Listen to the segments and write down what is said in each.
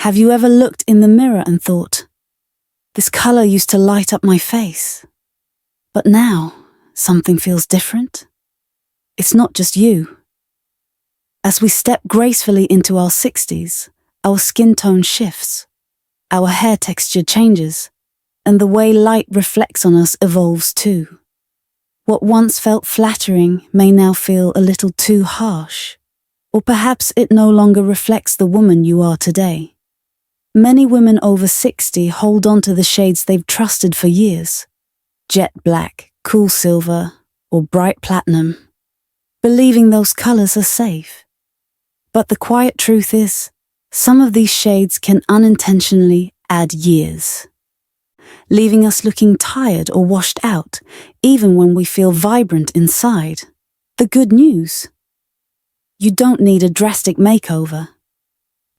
Have you ever looked in the mirror and thought, this color used to light up my face, but now something feels different? It's not just you. As we step gracefully into our 60s, our skin tone shifts, our hair texture changes, and the way light reflects on us evolves too. What once felt flattering may now feel a little too harsh, or perhaps it no longer reflects the woman you are today. Many women over 60 hold on to the shades they've trusted for years, jet black, cool silver, or bright platinum, believing those colors are safe. But the quiet truth is, some of these shades can unintentionally add years, leaving us looking tired or washed out, even when we feel vibrant inside. The good news: you don't need a drastic makeover.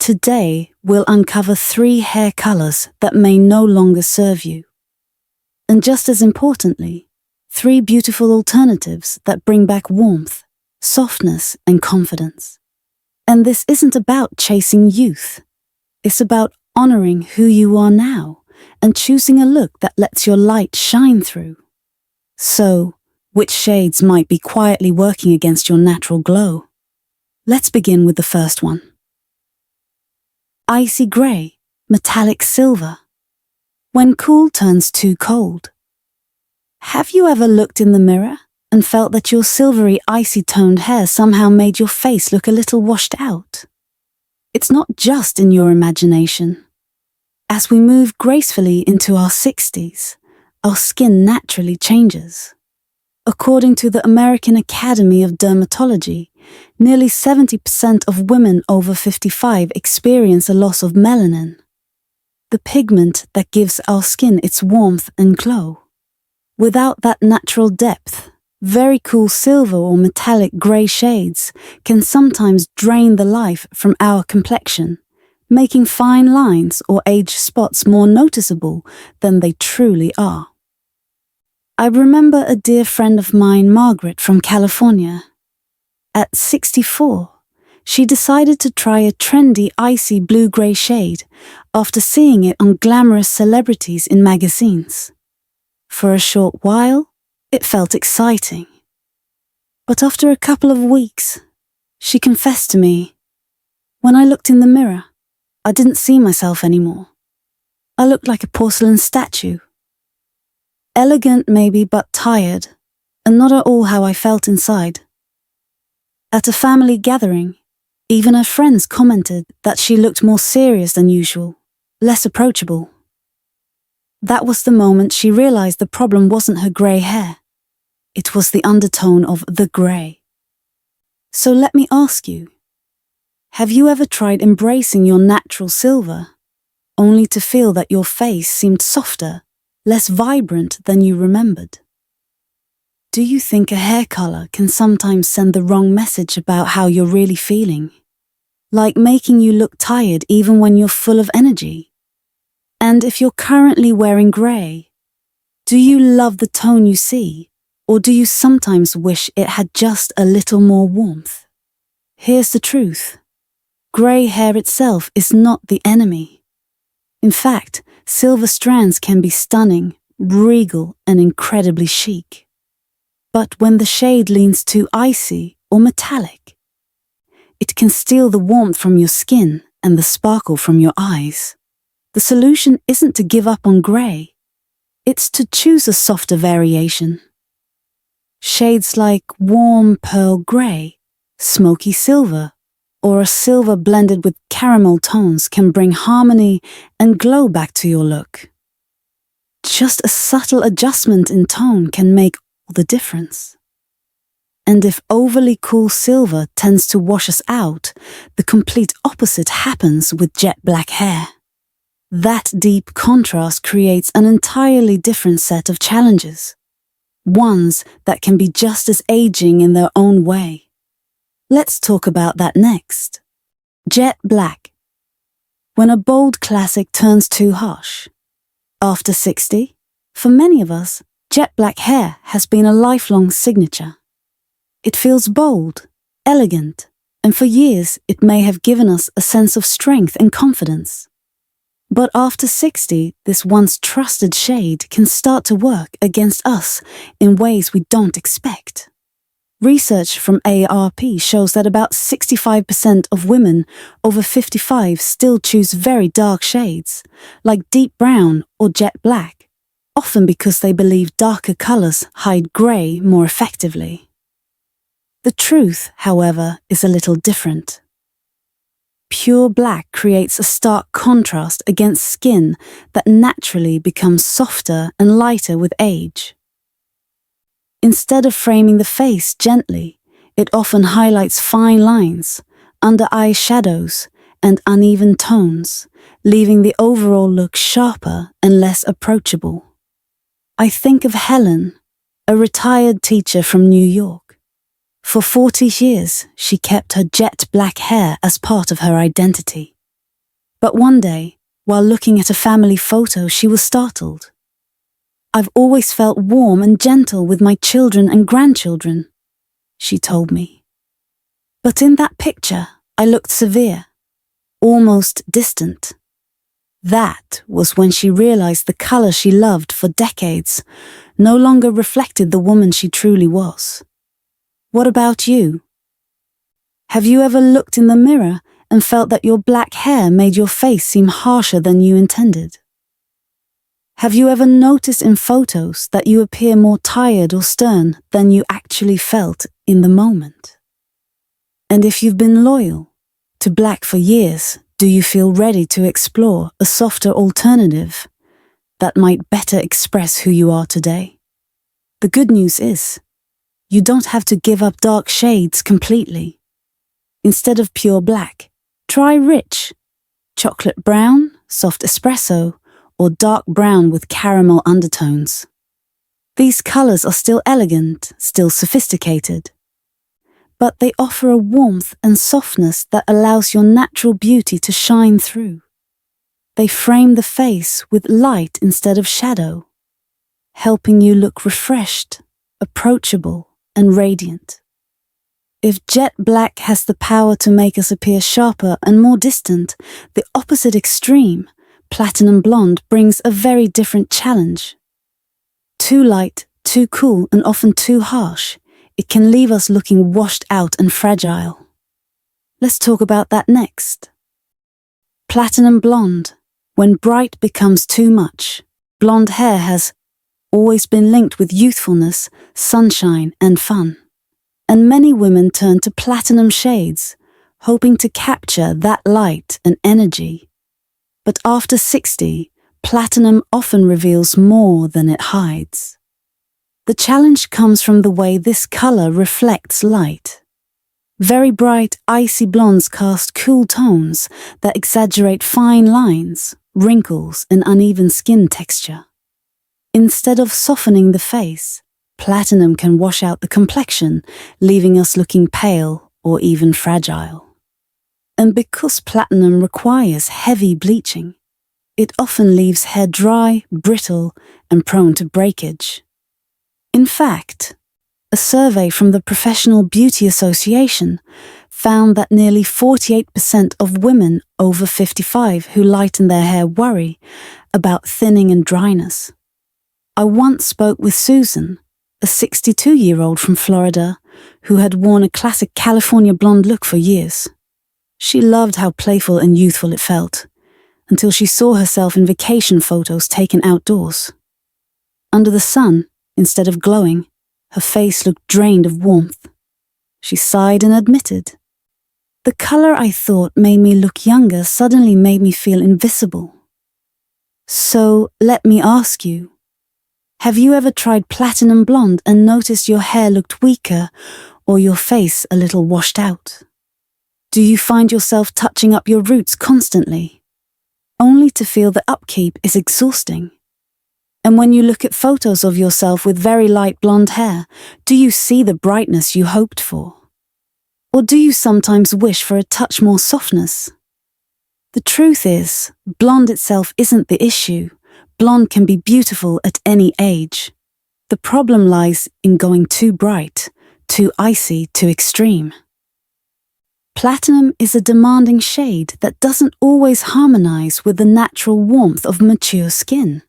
Today, we'll uncover 3 hair colors that may no longer serve you. And just as importantly, 3 beautiful alternatives that bring back warmth, softness, and confidence. And this isn't about chasing youth. It's about honoring who you are now and choosing a look that lets your light shine through. So, which shades might be quietly working against your natural glow? Let's begin with the first one. Icy gray, metallic silver. When cool turns too cold. Have you ever looked in the mirror and felt that your silvery, icy-toned hair somehow made your face look a little washed out? It's not just in your imagination. As we move gracefully into our 60s, our skin naturally changes. According to the American Academy of Dermatology, nearly 70% of women over 55 experience a loss of melanin, the pigment that gives our skin its warmth and glow. Without that natural depth, very cool silver or metallic grey shades can sometimes drain the life from our complexion, making fine lines or age spots more noticeable than they truly are. I remember a dear friend of mine, Margaret from California. At 64, she decided to try a trendy icy blue-grey shade after seeing it on glamorous celebrities in magazines. For a short while, it felt exciting. But after a couple of weeks, she confessed to me, when I looked in the mirror, I didn't see myself anymore. I looked like a porcelain statue. Elegant maybe, but tired, and not at all how I felt inside. At a family gathering, even her friends commented that she looked more serious than usual, less approachable. That was the moment she realized the problem wasn't her grey hair. It was the undertone of the grey. So let me ask you, have you ever tried embracing your natural silver, only to feel that your face seemed softer, less vibrant than you remembered? Do you think a hair color can sometimes send the wrong message about how you're really feeling? Like making you look tired even when you're full of energy? And if you're currently wearing grey, do you love the tone you see, or do you sometimes wish it had just a little more warmth? Here's the truth. Grey hair itself is not the enemy. In fact, silver strands can be stunning, regal, and incredibly chic. But when the shade leans too icy or metallic, it can steal the warmth from your skin and the sparkle from your eyes. The solution isn't to give up on grey. It's to choose a softer variation. Shades like warm pearl grey, smoky silver, or a silver blended with caramel tones can bring harmony and glow back to your look. Just a subtle adjustment in tone can make all the difference. And if overly cool silver tends to wash us out, the complete opposite happens with jet black hair. That deep contrast creates an entirely different set of challenges, ones that can be just as aging in their own way. Let's talk about that next. Jet black. When a bold classic turns too harsh. After 60, for many of us, jet black hair has been a lifelong signature. It feels bold, elegant, and for years it may have given us a sense of strength and confidence. But after 60, this once trusted shade can start to work against us in ways we don't expect. Research from AARP shows that about 65% of women over 55 still choose very dark shades, like deep brown or jet black, often because they believe darker colors hide gray more effectively. The truth, however, is a little different. Pure black creates a stark contrast against skin that naturally becomes softer and lighter with age. Instead of framing the face gently, it often highlights fine lines, under-eye shadows, and uneven tones, leaving the overall look sharper and less approachable. I think of Helen, a retired teacher from New York. For 40 years, she kept her jet black hair as part of her identity. But one day, while looking at a family photo, she was startled. "I've always felt warm and gentle with my children and grandchildren," she told me. "But in that picture, I looked severe, almost distant." That was when she realized the color she loved for decades no longer reflected the woman she truly was. What about you? Have you ever looked in the mirror and felt that your black hair made your face seem harsher than you intended? Have you ever noticed in photos that you appear more tired or stern than you actually felt in the moment? And if you've been loyal to black for years, do you feel ready to explore a softer alternative that might better express who you are today? The good news is, you don't have to give up dark shades completely. Instead of pure black, try rich, chocolate brown, soft espresso, or dark brown with caramel undertones. These colors are still elegant, still sophisticated, but they offer a warmth and softness that allows your natural beauty to shine through. They frame the face with light instead of shadow, helping you look refreshed, approachable, and radiant. If jet black has the power to make us appear sharper and more distant, the opposite extreme, platinum blonde, brings a very different challenge. Too light, too cool, and often too harsh, it can leave us looking washed out and fragile. Let's talk about that next. Platinum blonde. When bright becomes too much, blonde hair has always been linked with youthfulness, sunshine, and fun. And many women turn to platinum shades, hoping to capture that light and energy. But after 60, platinum often reveals more than it hides. The challenge comes from the way this color reflects light. Very bright, icy blondes cast cool tones that exaggerate fine lines, wrinkles, and uneven skin texture. Instead of softening the face, platinum can wash out the complexion, leaving us looking pale or even fragile. And because platinum requires heavy bleaching, it often leaves hair dry, brittle, and prone to breakage. In fact, a survey from the Professional Beauty Association found that nearly 48% of women over 55 who lighten their hair worry about thinning and dryness. I once spoke with Susan, a 62-year-old from Florida who had worn a classic California blonde look for years. She loved how playful and youthful it felt, until she saw herself in vacation photos taken outdoors. Under the sun, instead of glowing, her face looked drained of warmth. She sighed and admitted, "The color I thought made me look younger suddenly made me feel invisible." So let me ask you, have you ever tried platinum blonde and noticed your hair looked weaker or your face a little washed out? Do you find yourself touching up your roots constantly, only to feel the upkeep is exhausting? And when you look at photos of yourself with very light blonde hair, do you see the brightness you hoped for? Or do you sometimes wish for a touch more softness? The truth is, blonde itself isn't the issue. Blonde can be beautiful at any age. The problem lies in going too bright, too icy, too extreme. Platinum is a demanding shade that doesn't always harmonize with the natural warmth of mature skin.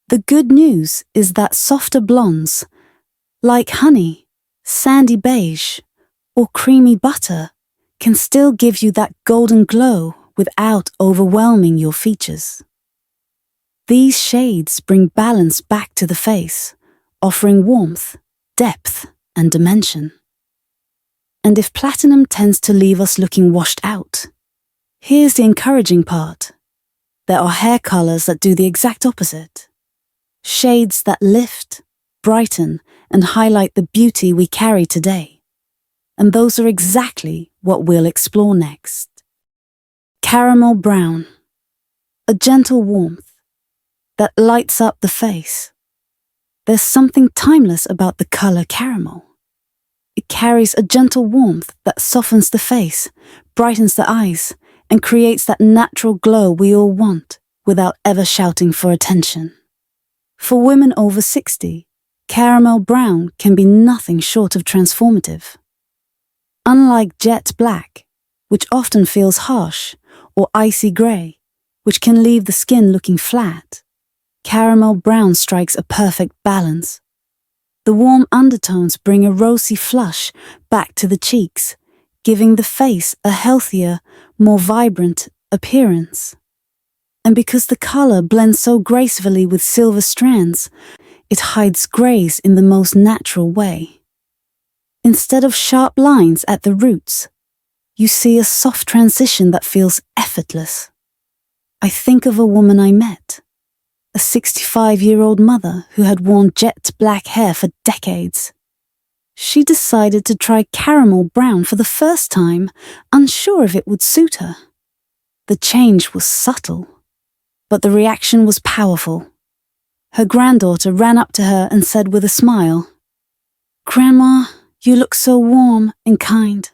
The good news is that softer blondes, like honey, sandy beige, or creamy butter, can still give you that golden glow without overwhelming your features. These shades bring balance back to the face, offering warmth, depth, and dimension. And if platinum tends to leave us looking washed out, here's the encouraging part. There are hair colors that do the exact opposite. Shades that lift, brighten, and highlight the beauty we carry today. And those are exactly what we'll explore next. Caramel brown, a gentle warmth that lights up the face. There's something timeless about the color caramel. It carries a gentle warmth that softens the face, brightens the eyes, and creates that natural glow we all want without ever shouting for attention. For women over 60, caramel brown can be nothing short of transformative. Unlike jet black, which often feels harsh, or icy grey, which can leave the skin looking flat, caramel brown strikes a perfect balance. The warm undertones bring a rosy flush back to the cheeks, giving the face a healthier, more vibrant appearance. And because the color blends so gracefully with silver strands, it hides grays in the most natural way. Instead of sharp lines at the roots, you see a soft transition that feels effortless. I think of a woman I met, a 65-year-old mother who had worn jet black hair for decades. She decided to try caramel brown for the first time, unsure if it would suit her. The change was subtle, but the reaction was powerful. Her granddaughter ran up to her and said with a smile, "Grandma, you look so warm and kind."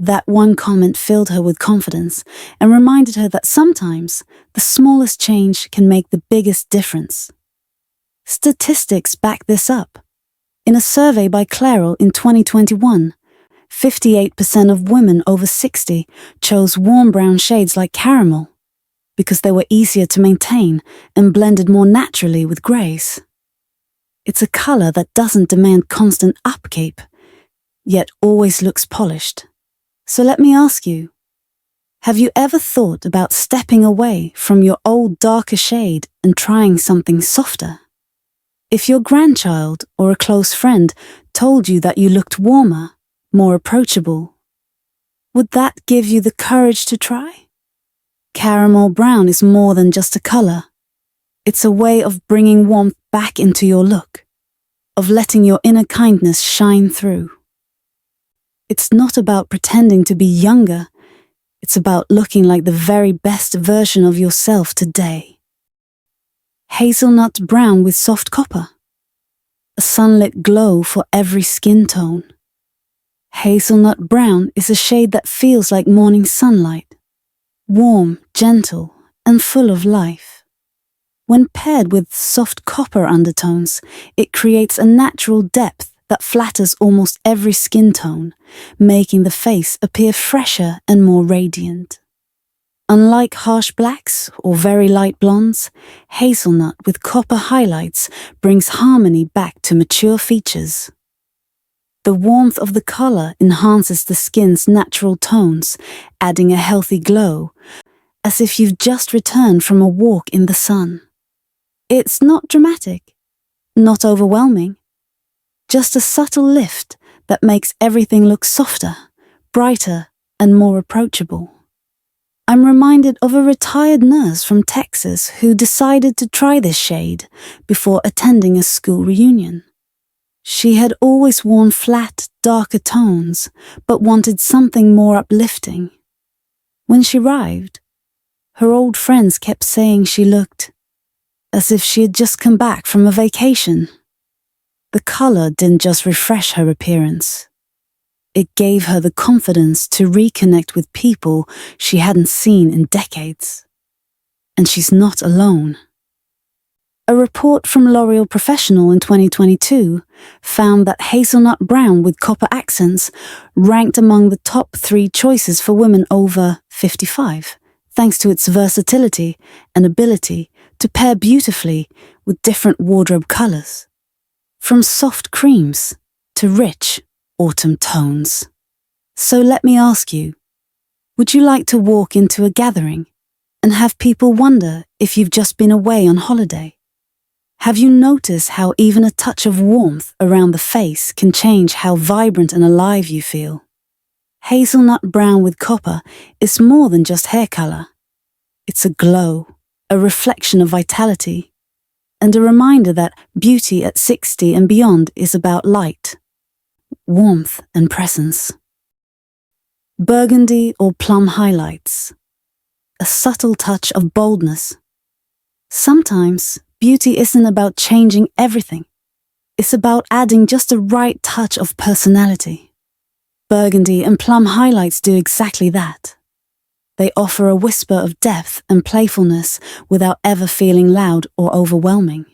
That one comment filled her with confidence and reminded her that sometimes the smallest change can make the biggest difference. Statistics back this up. In a survey by Clairol in 2021, 58% of women over 60 chose warm brown shades like caramel because they were easier to maintain and blended more naturally with greys. It's a color that doesn't demand constant upkeep, yet always looks polished. So let me ask you, have you ever thought about stepping away from your old darker shade and trying something softer? If your grandchild or a close friend told you that you looked warmer, more approachable, would that give you the courage to try? Caramel brown is more than just a color. It's a way of bringing warmth back into your look, of letting your inner kindness shine through. It's not about pretending to be younger. It's about looking like the very best version of yourself today. Hazelnut brown with soft copper. A sunlit glow for every skin tone. Hazelnut brown is a shade that feels like morning sunlight. Warm, gentle, and full of life. When paired with soft copper undertones, it creates a natural depth that flatters almost every skin tone, making the face appear fresher and more radiant. Unlike harsh blacks or very light blondes, hazelnut with copper highlights brings harmony back to mature features. The warmth of the color enhances the skin's natural tones, adding a healthy glow, as if you've just returned from a walk in the sun. It's not dramatic, not overwhelming, just a subtle lift that makes everything look softer, brighter, and more approachable. I'm reminded of a retired nurse from Texas who decided to try this shade before attending a school reunion. She had always worn flat, darker tones, but wanted something more uplifting. When she arrived, her old friends kept saying she looked as if she had just come back from a vacation. The color didn't just refresh her appearance. It gave her the confidence to reconnect with people she hadn't seen in decades. And she's not alone. A report from L'Oreal Professional in 2022 found that hazelnut brown with copper accents ranked among the top 3 choices for women over 55, thanks to its versatility and ability to pair beautifully with different wardrobe colors, from soft creams to rich autumn tones. So let me ask you, would you like to walk into a gathering and have people wonder if you've just been away on holiday? Have you noticed how even a touch of warmth around the face can change how vibrant and alive you feel? Hazelnut brown with copper is more than just hair color. It's a glow, a reflection of vitality, and a reminder that beauty at 60 and beyond is about light, warmth, and presence. Burgundy or plum highlights. A subtle touch of boldness. Sometimes, beauty isn't about changing everything. It's about adding just the right touch of personality. Burgundy and plum highlights do exactly that. They offer a whisper of depth and playfulness without ever feeling loud or overwhelming.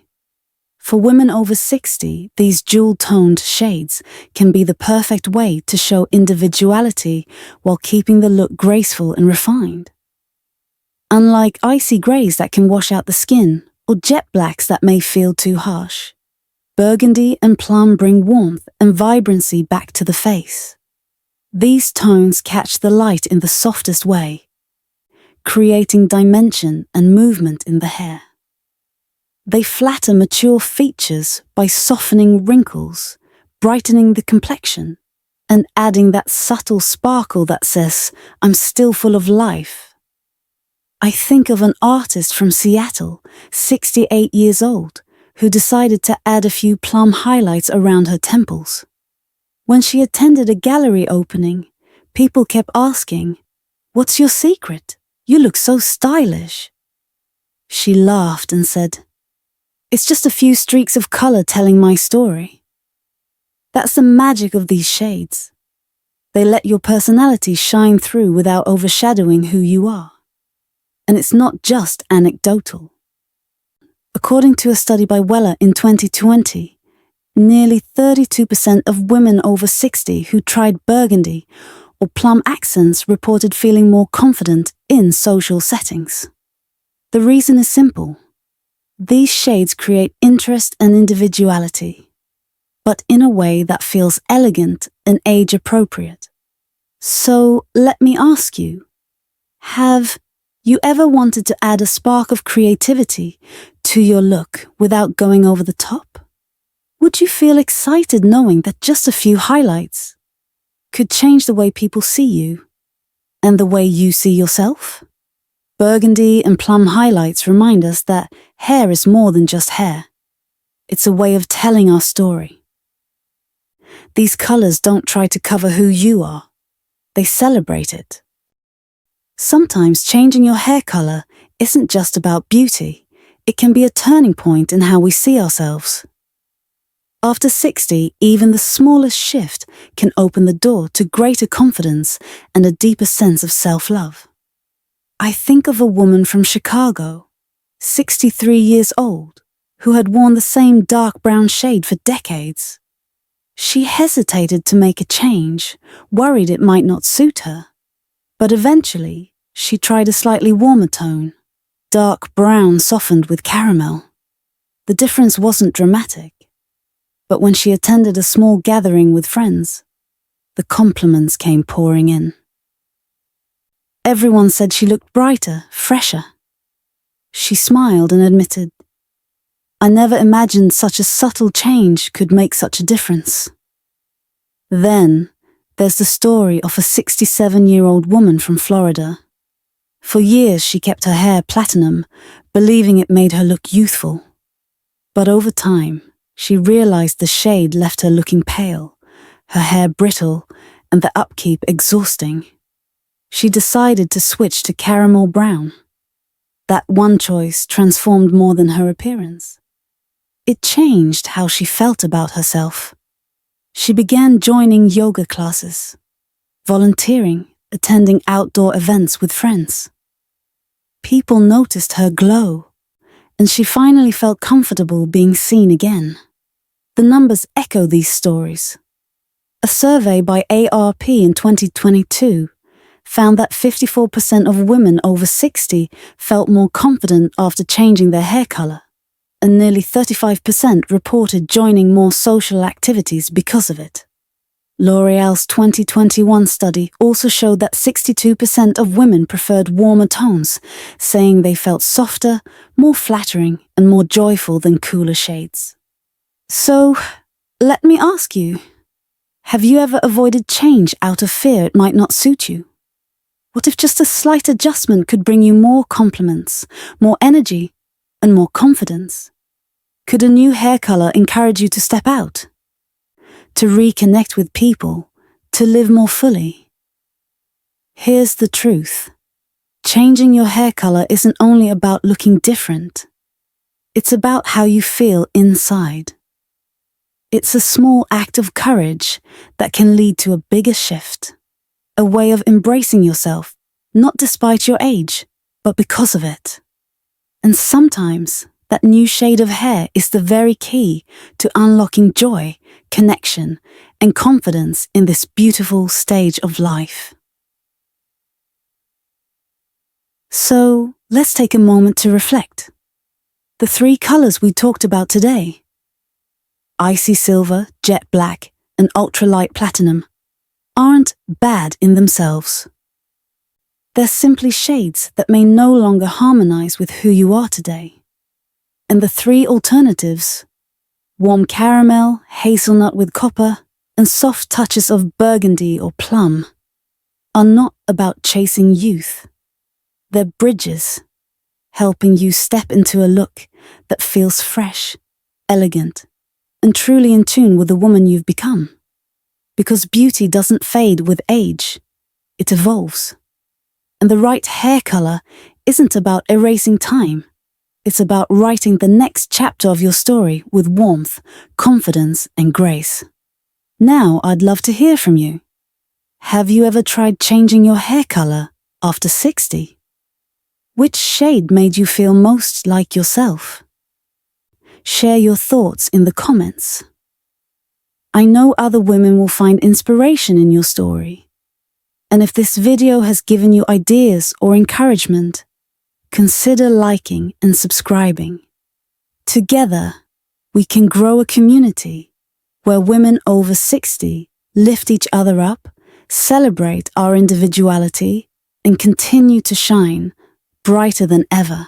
For women over 60, these jewel-toned shades can be the perfect way to show individuality while keeping the look graceful and refined. Unlike icy greys that can wash out the skin or jet blacks that may feel too harsh, burgundy and plum bring warmth and vibrancy back to the face. These tones catch the light in the softest way, creating dimension and movement in the hair. They flatter mature features by softening wrinkles, brightening the complexion, and adding that subtle sparkle that says, "I'm still full of life." I think of an artist from Seattle, 68 years old, who decided to add a few plum highlights around her temples. When she attended a gallery opening, people kept asking, "What's your secret? You look so stylish." She laughed and said, "It's just a few streaks of color telling my story." That's the magic of these shades. They let your personality shine through without overshadowing who you are. And it's not just anecdotal. According to a study by Weller in 2020, nearly 32% of women over 60 who tried burgundy or plum accents reported feeling more confident in social settings. The reason is simple. These shades create interest and individuality, but in a way that feels elegant and age-appropriate. So let me ask you, have you ever wanted to add a spark of creativity to your look without going over the top? Would you feel excited knowing that just a few highlights could change the way people see you and the way you see yourself? Burgundy and plum highlights remind us that hair is more than just hair. It's a way of telling our story. These colors don't try to cover who you are. They celebrate it. Sometimes changing your hair color isn't just about beauty. It can be a turning point in how we see ourselves. After 60, even the smallest shift can open the door to greater confidence and a deeper sense of self-love. I think of a woman from Chicago, 63 years old, who had worn the same dark brown shade for decades. She hesitated to make a change, worried it might not suit her. But eventually, she tried a slightly warmer tone, dark brown softened with caramel. The difference wasn't dramatic, but when she attended a small gathering with friends, the compliments came pouring in. Everyone said she looked brighter, fresher. She smiled and admitted, "I never imagined such a subtle change could make such a difference." Then, there's the story of a 67-year-old woman from Florida. For years she kept her hair platinum, believing it made her look youthful. But over time, she realized the shade left her looking pale, her hair brittle, and the upkeep exhausting. She decided to switch to caramel brown. That one choice transformed more than her appearance. It changed how she felt about herself. She began joining yoga classes, volunteering, attending outdoor events with friends. People noticed her glow, and she finally felt comfortable being seen again. The numbers echo these stories. A survey by ARP in 2022 found that 54% of women over 60 felt more confident after changing their hair color, and nearly 35% reported joining more social activities because of it. L'Oreal's 2021 study also showed that 62% of women preferred warmer tones, saying they felt softer, more flattering, and more joyful than cooler shades. So, let me ask you, have you ever avoided change out of fear it might not suit you? What if just a slight adjustment could bring you more compliments, more energy, and more confidence? Could a new hair color encourage you to step out? To reconnect with people, to live more fully? Here's the truth. Changing your hair color isn't only about looking different. It's about how you feel inside. It's a small act of courage that can lead to a bigger shift. A way of embracing yourself, not despite your age, but because of it. And sometimes, that new shade of hair is the very key to unlocking joy, connection, and confidence in this beautiful stage of life. So, let's take a moment to reflect. The 3 colors we talked about today, icy silver, jet black, and ultralight platinum, aren't bad in themselves. They're simply shades that may no longer harmonize with who you are today. And the 3 alternatives, warm caramel, hazelnut with copper, and soft touches of burgundy or plum, are not about chasing youth. They're bridges, helping you step into a look that feels fresh, elegant, and truly in tune with the woman you've become. Because beauty doesn't fade with age, it evolves. And the right hair color isn't about erasing time. It's about writing the next chapter of your story with warmth, confidence, and grace. Now I'd love to hear from you. Have you ever tried changing your hair color after 60? Which shade made you feel most like yourself? Share your thoughts in the comments. I know other women will find inspiration in your story. And if this video has given you ideas or encouragement, consider liking and subscribing. Together, we can grow a community where women over 60 lift each other up, celebrate our individuality, and continue to shine brighter than ever.